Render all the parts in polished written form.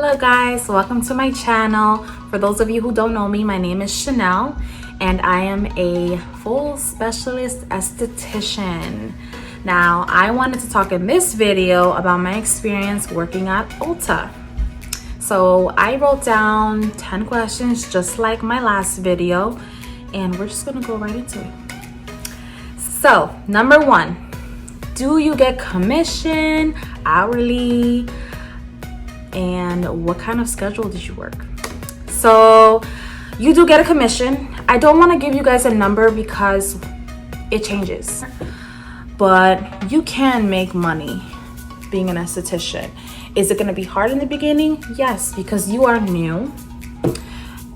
Hello guys, welcome to my channel. For those of you who don't know me, my name is Chanel and I am a full specialist esthetician. Now, I wanted to talk in this video about my experience working at Ulta. So I wrote down 10 questions just like my last video and we're just gonna go right into it. So, number 1, do you get commission, hourly, and what kind of schedule did you work? So you do get a commission. I don't want to give you guys a number because it changes, but you can make money being an esthetician. Is it going to be hard in the beginning? Yes, because you are new.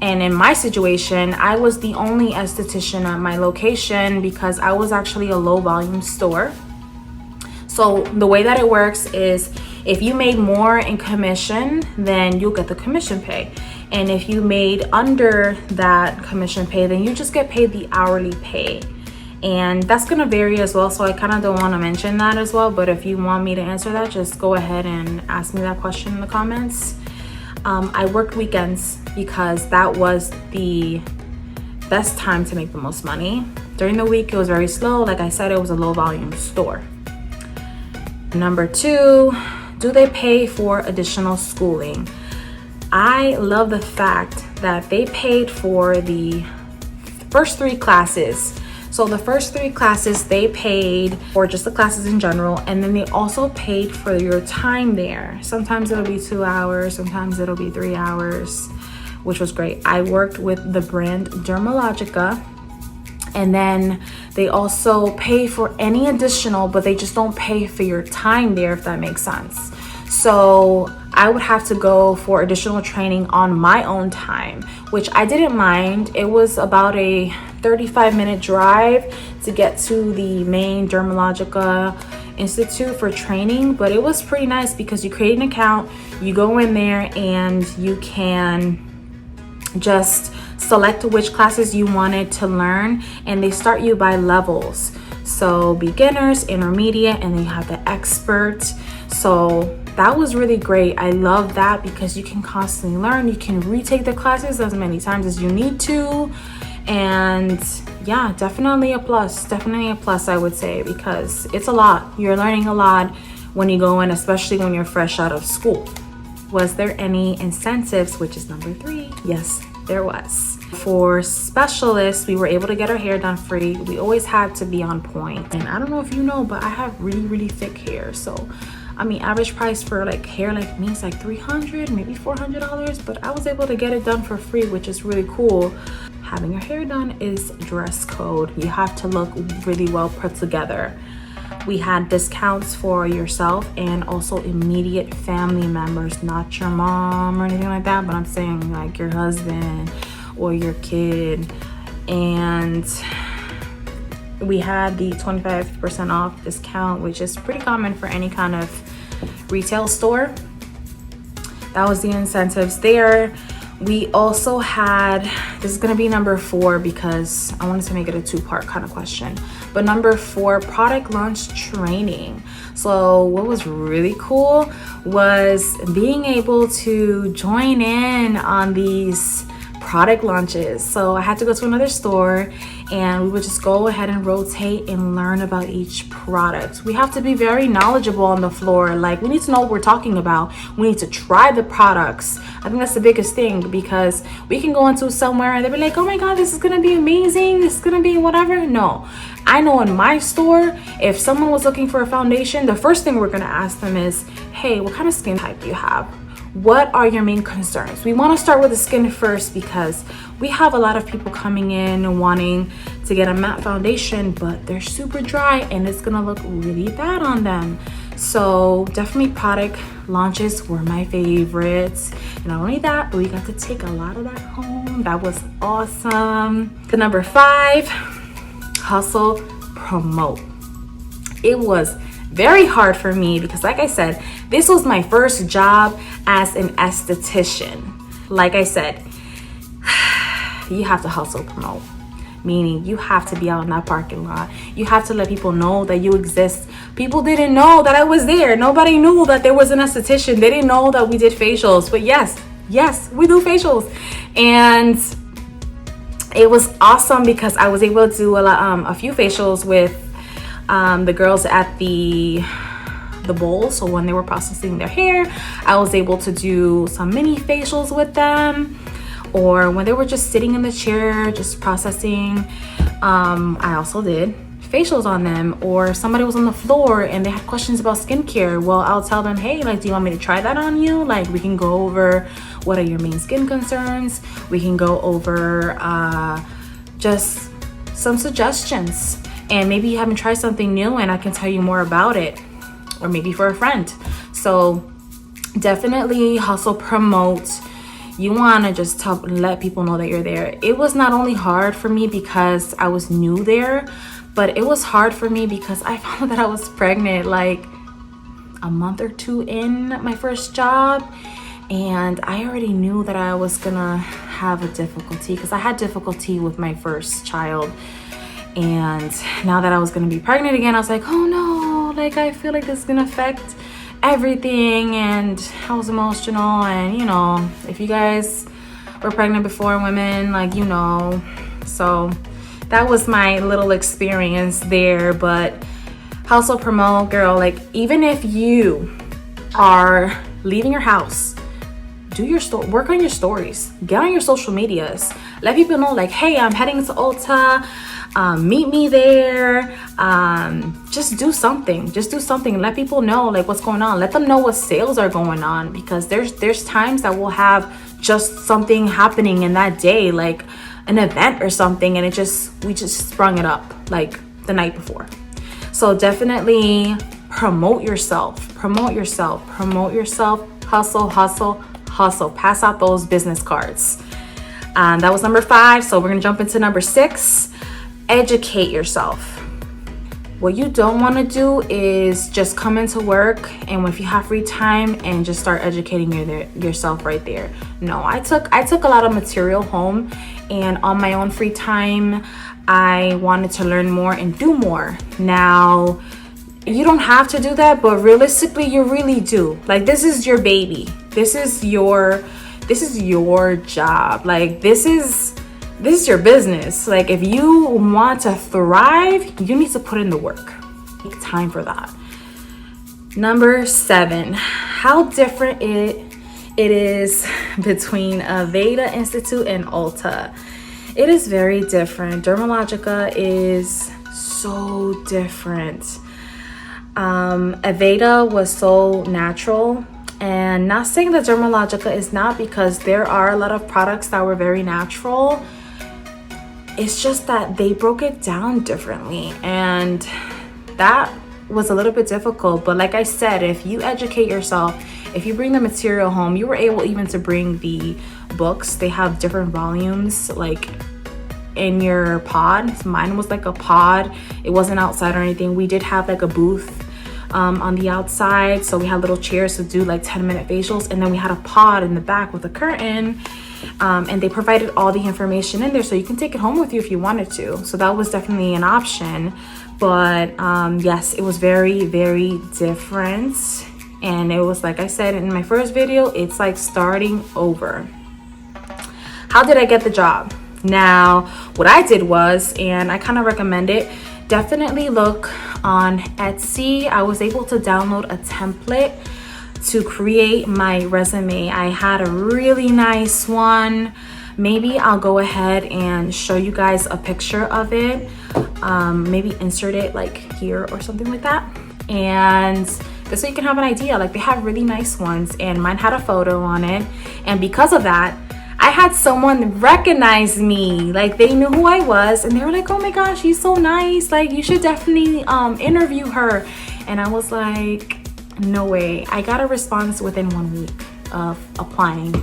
And in my situation, I was the only esthetician at my location because I was actually a low volume store. So the way that it works is if you made more in commission, then you'll get the commission pay. And if you made under that commission pay, then you just get paid the hourly pay. And that's gonna vary as well, so I kind of don't want to mention that as well, but if you want me to answer that, just go ahead and ask me that question in the comments. I worked weekends because that was the best time to make the most money. During the week, it was very slow. Like I said, it was a low volume store. Number 2, do they pay for additional schooling? I love the fact that they paid for the first 3 classes. So the first 3 classes, they paid for just the classes in general, and then they also paid for your time there. Sometimes it'll be 2 hours, sometimes it'll be 3 hours, which was great. I worked with the brand Dermalogica, and then they also pay for any additional, but they just don't pay for your time there, if that makes sense. So I would have to go for additional training on my own time, which I didn't mind. It was about a 35-minute drive to get to the main Dermalogica Institute for training, but it was pretty nice because you create an account, you go in there and you can just select which classes you wanted to learn, and they start you by levels. So beginners, intermediate, and then you have the expert. So that was really great. I love that because you can constantly learn. You can retake the classes as many times as you need to. And yeah, definitely a plus. Definitely a plus, I would say, because it's a lot. You're learning a lot when you go in, especially when you're fresh out of school. Was there any incentives, which is number 3? Yes, there was. For specialists, we were able to get our hair done free. We always had to be on point. And I don't know if you know, but I have really thick hair. So, I mean, average price for like hair like me is like $300, maybe $400, but I was able to get it done for free, which is really cool. Having your hair done is dress code. You have to look really well put together. We had discounts for yourself and also immediate family members, not your mom or anything like that, but I'm saying like your husband or your kid. And we had the 25% off discount, which is pretty common for any kind of retail store. That was the incentives there. We also had, this is gonna be number 4 because I wanted to make it a 2-part kind of question. But number 4, product launch training. So what was really cool was being able to join in on these product launches. So I had to go to another store and we would just go ahead and rotate and learn about each product. We have to be very knowledgeable on the floor. Like, we need to know what we're talking about. We need to try the products. I think that's the biggest thing, because we can go into somewhere and they'll be like, oh my God, this is gonna be amazing. This is gonna be whatever. No, I know in my store, if someone was looking for a foundation, the first thing we're gonna ask them is, hey, what kind of skin type do you have? What are your main concerns? We want to start with the skin first because we have a lot of people coming in and wanting to get a matte foundation, but they're super dry and it's gonna look really bad on them. So definitely product launches were my favorites. And not only that, but we got to take a lot of that home. That was awesome. The number 5, hustle, promote. It was very hard for me because, like I said, this was my first job as an esthetician. Like I said, you have to hustle, promote. meaning you have to be out in that parking lot. You have to let people know that you exist. People didn't know that I was there. Nobody knew that there was an esthetician. They didn't know that we did facials. But yes, we do facials. And it was awesome because I was able to do a few facials with the girls at the bowl. So when they were processing their hair, I was able to do some mini facials with them. Or when they were just sitting in the chair just processing, I also did facials on them. Or somebody was on the floor and they had questions about skincare. Well, I'll tell them, hey, like, do you want me to try that on you? Like, we can go over what are your main skin concerns. We can go over just some suggestions. And maybe you haven't tried something new and I can tell you more about it. Or maybe for a friend. So definitely hustle, promote. You want to just let people know that you're there. It was not only hard for me because I was new there, but it was hard for me because I found that I was pregnant like a month or two in my first job. And I already knew that I was gonna have a difficulty because I had difficulty with my first child. And now that I was gonna be pregnant again, I was like, oh no, like I feel like this is gonna affect everything. And I was emotional. And you know, if you guys were pregnant before, women, like, you know, so that was my little experience there. But hustle, promote, girl. Like, even if you are leaving your house, do your work on your stories, get on your social medias, let people know, like, hey, I'm heading to Ulta. Meet me there. Just do something. Let people know like what's going on. Let them know what sales are going on, because there's times that we'll have just something happening in that day, like an event or something, and we just sprung it up like the night before. So definitely promote yourself. Hustle. Pass out those business cards. That was number 5. So we're gonna jump into number 6. Educate yourself. What you don't want to do is just come into work and if you have free time and just start educating yourself right there. No, I took a lot of material home, and on my own free time I wanted to learn more and do more. Now, you don't have to do that, but realistically you really do. Like, this is your baby. This is your job. Like, this is your business. Like, if you want to thrive, you need to put in the work. Take time for that. Number 7, how different it is between Aveda Institute and Ulta. It is very different. Dermalogica is so different. Aveda was so natural, and not saying that Dermalogica is not, because there are a lot of products that were very natural. It's just that they broke it down differently, and that was a little bit difficult. But like I said, if you educate yourself, if you bring the material home, you were able even to bring the books. They have different volumes like in your pod. Mine was like a pod. It wasn't outside or anything. We did have like a booth on the outside, so we had little chairs to do like 10-minute facials, and then we had a pod in the back with a curtain. And they provided all the information in there, so you can take it home with you if you wanted to. So that was definitely an option. But yes, it was very, very different. And it was, like I said in my first video, it's like starting over. How did I get the job? Now, what I did was, and I kind of recommend it, definitely look on Etsy. I was able to download a template to create my resume. I had a really nice one. Maybe I'll go ahead and show you guys a picture of it. Maybe insert it like here or something like that. And just so you can have an idea, like they have really nice ones, and mine had a photo on it. And because of that, I had someone recognize me. Like, they knew who I was, and they were like, oh my gosh, she's so nice. Like, you should definitely interview her. And I was like, no way. I got a response within 1 week of applying.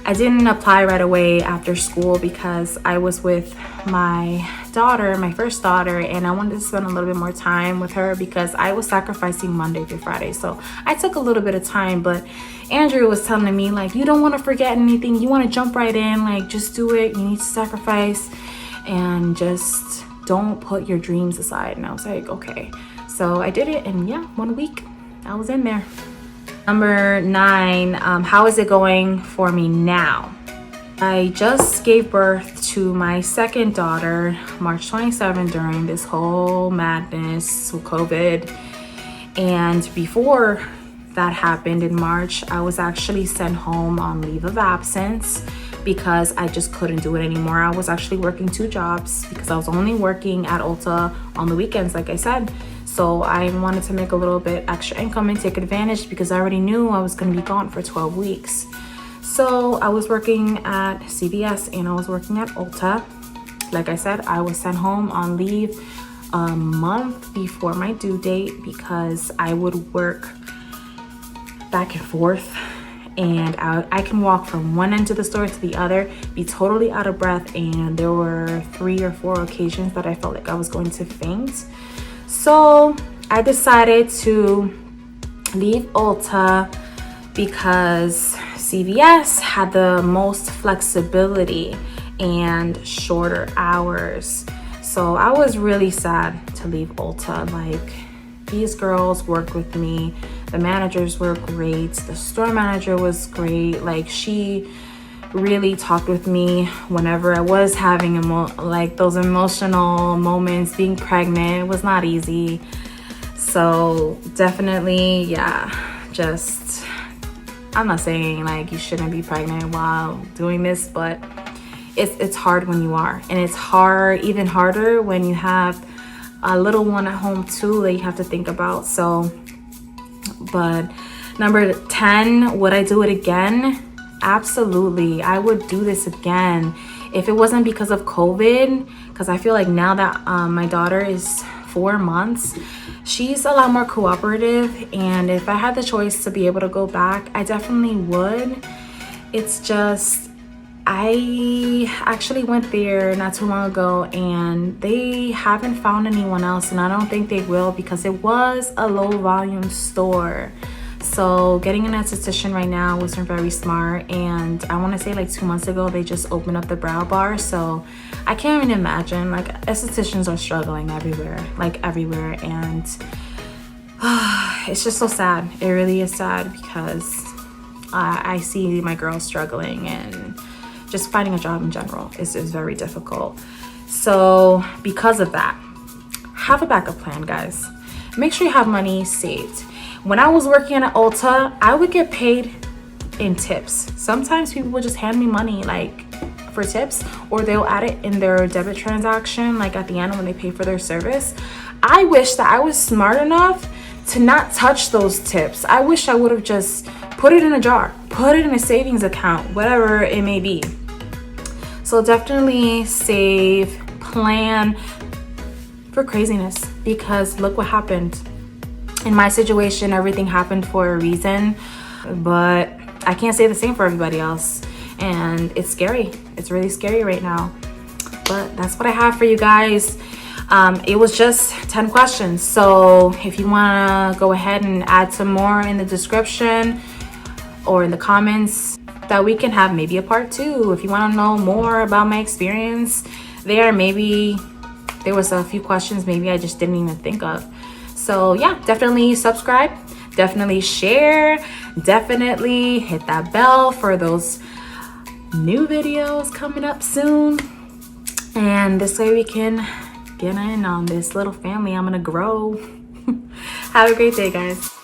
I didn't apply right away after school because I was with my daughter, my first daughter, and I wanted to spend a little bit more time with her because I was sacrificing Monday through Friday. So I took a little bit of time, but Andrew was telling me, like, you don't want to forget anything. You want to jump right in, like, just do it. You need to sacrifice. and just don't put your dreams aside. And I was like, okay. So I did it, and yeah, 1 week I was in there. Number 9, how is it going for me now? I just gave birth to my second daughter March 27 during this whole madness with COVID. And before that happened in March, I was actually sent home on leave of absence because I just couldn't do it anymore. I was actually working 2 jobs because I was only working at Ulta on the weekends, like I said. So I wanted to make a little bit extra income and take advantage because I already knew I was going to be gone for 12 weeks. So I was working at CVS and I was working at Ulta. Like I said, I was sent home on leave a month before my due date because I would work back and forth, and I can walk from one end of the store to the other, be totally out of breath, and there were 3 or 4 occasions that I felt like I was going to faint. So I decided to leave Ulta because CVS had the most flexibility and shorter hours. So I was really sad to leave Ulta. Like, these girls worked with me. The managers were great. The store manager was great. Like, she really talked with me whenever I was having like those emotional moments. Being pregnant, it was not easy. So definitely, yeah, just, I'm not saying like you shouldn't be pregnant while doing this, but it's hard when you are, and it's hard, even harder when you have a little one at home too that you have to think about. So, but number 10, would I do it again? Absolutely, I would do this again if it wasn't because of COVID, because I feel like now that my daughter is 4 months, she's a lot more cooperative, and if I had the choice to be able to go back, I definitely would. It's just, I actually went there not too long ago and they haven't found anyone else, and I don't think they will because it was a low volume store. So getting an esthetician right now wasn't very smart, and I want to say like 2 months ago they just opened up the brow bar. So I can't even imagine, like, estheticians are struggling everywhere, and it's just so sad. It really is sad because I see my girls struggling, and just finding a job in general is very difficult. So because of that, have a backup plan, guys. Make sure you have money saved. When I was working at Ulta, I would get paid in tips. Sometimes people would just hand me money like for tips, or they'll add it in their debit transaction like at the end when they pay for their service. I wish that I was smart enough to not touch those tips. I wish I would have just put it in a jar, put it in a savings account, whatever it may be. So definitely save, plan for craziness, because look what happened. In my situation, everything happened for a reason, but I can't say the same for everybody else. And it's scary. It's really scary right now. But that's what I have for you guys. It was just 10 questions. So if you want to go ahead and add some more in the description or in the comments, that we can have maybe a part 2. If you want to know more about my experience there, maybe there was a few questions maybe I just didn't even think of. So yeah, definitely subscribe, definitely share, definitely hit that bell for those new videos coming up soon. And this way we can get in on this little family I'm gonna grow. Have a great day, guys.